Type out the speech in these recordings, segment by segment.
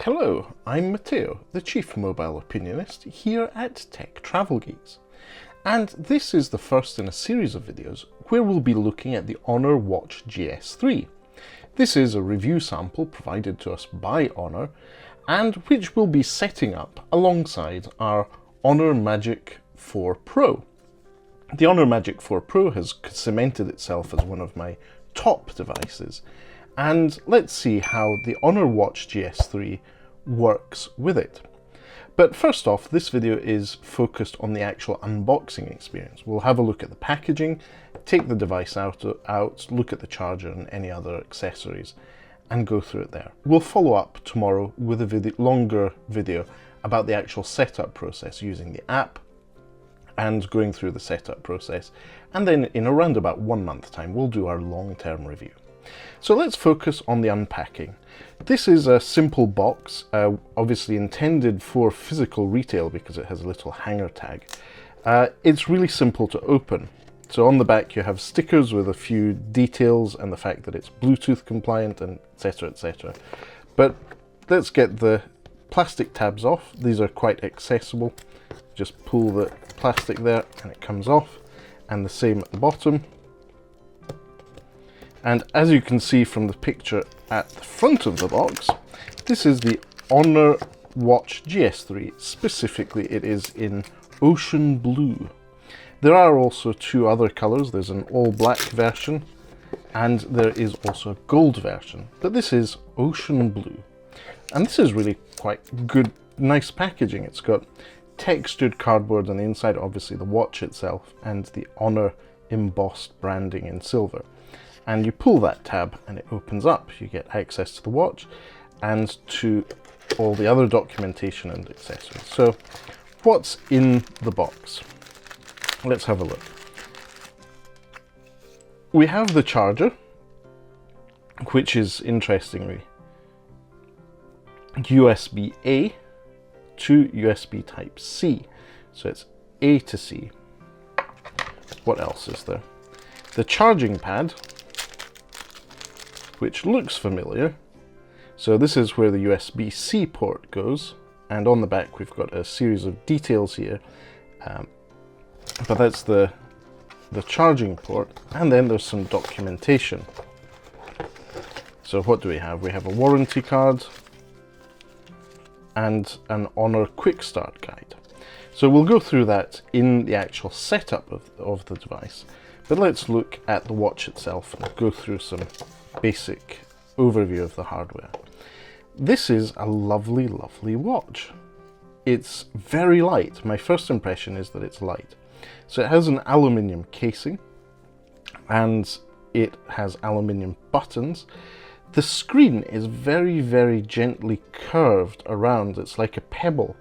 Hello, I'm Matteo, the Chief Mobile Opinionist here at Tech Travel Geeks. And this is the first in a series of videos where we'll be looking at the Honor Watch GS3. This is a review sample provided to us by Honor, and which we'll be setting up alongside our Honor Magic 4 Pro. The Honor Magic 4 Pro has cemented itself as one of my top devices, and let's see how the Honor Watch GS3 works with it. But first off, this video is focused on the actual unboxing experience. We'll have a look at the packaging, take the device out, look at the charger and any other accessories, and go through it there. We'll follow up tomorrow with a longer video about the actual setup process using the app and going through the setup process, and then in around about 1 month time we'll do our long-term review. So let's focus on the unpacking. This is a simple box, obviously intended for physical retail because it has a little hanger tag. It's really simple to open. So on the back you have stickers with a few details and the fact that it's Bluetooth compliant and etc, etc. But let's get the plastic tabs off. These are quite accessible. Just pull the plastic there and it comes off, and the same at the bottom. And as you can see from the picture at the front of the box, this is the Honor Watch GS3. Specifically, it is in ocean blue. There are also 2 other colours. There's an all black version and there is also a gold version, but this is ocean blue. And this is really quite good, nice packaging. It's got textured cardboard on the inside, obviously the watch itself, and the Honor embossed branding in silver. And you pull that tab and it opens up. You get access to the watch and to all the other documentation and accessories. So what's in the box? Let's have a look. We have the charger, which is interestingly USB-A to USB Type-C. So it's A to C. What else is there? The charging pad, which looks familiar. So this is where the USB-C port goes, and on the back we've got a series of details here, but that's the charging port, and then there's some documentation. So what do we have? We have a warranty card and an Honor Quick Start guide. So we'll go through that in the actual setup of the device, but let's look at the watch itself and go through some basic overview of the hardware. This is a lovely, lovely watch. It's very light. My first impression is that it's light. So it has an aluminium casing and it has aluminium buttons. The screen is very, very gently curved around. It's like a pebble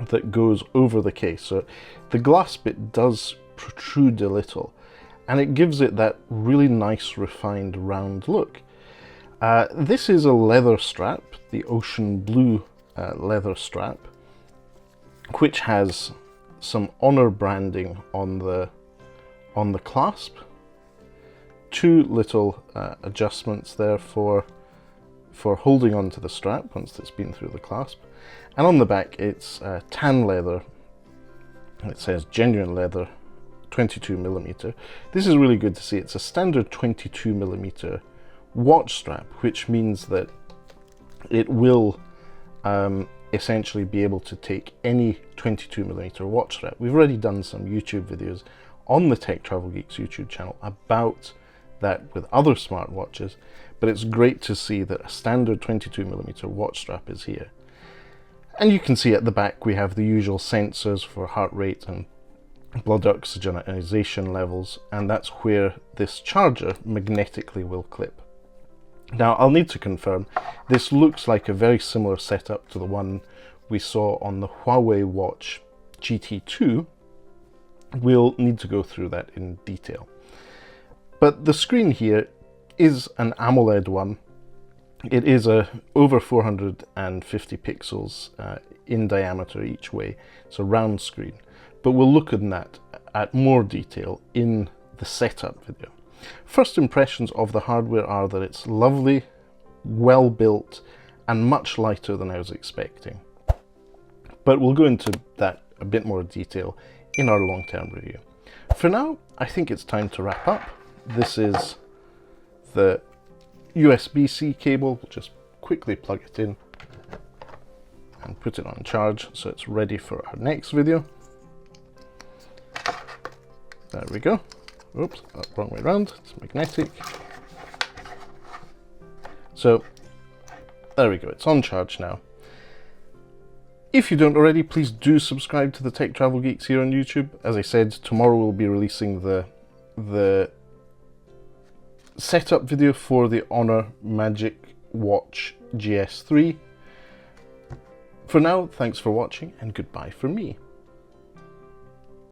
that goes over the case. So the glass bit does protrude a little, and it gives it that really nice refined round look. This is a leather strap, the ocean blue leather strap, which has some Honor branding on the clasp. 2 little adjustments there for holding onto the strap once it's been through the clasp. And on the back it's tan leather. It says genuine leather, 22mm. This is really good to see. It's a standard 22mm watch strap, which means that it will essentially be able to take any 22mm watch strap. We've already done some YouTube videos on the Tech Travel Geeks YouTube channel about that with other smartwatches, but it's great to see that a standard 22mm watch strap is here. And you can see at the back we have the usual sensors for heart rate and blood oxygenization levels, and that's where this charger magnetically will clip. Now I'll need to confirm, this looks like a very similar setup to the one we saw on the Huawei Watch GT2. We'll need to go through that in detail. But the screen here is an AMOLED one. It is over 450 pixels in diameter each way. It's a round screen, but we'll look at that at more detail in the setup video. First impressions of the hardware are that it's lovely, well built, and much lighter than I was expecting. But we'll go into that a bit more detail in our long-term review. For now, I think it's time to wrap up. This is the USB-C cable. We'll just quickly plug it in and put it on charge so it's ready for our next video. There we go. Oops, wrong way around. It's magnetic. So there we go, it's on charge now. If you don't already, please do subscribe to the Tech Travel Geeks here on YouTube. As I said, tomorrow we'll be releasing the setup video for the Honor Magic Watch GS3. For now, thanks for watching and goodbye from me.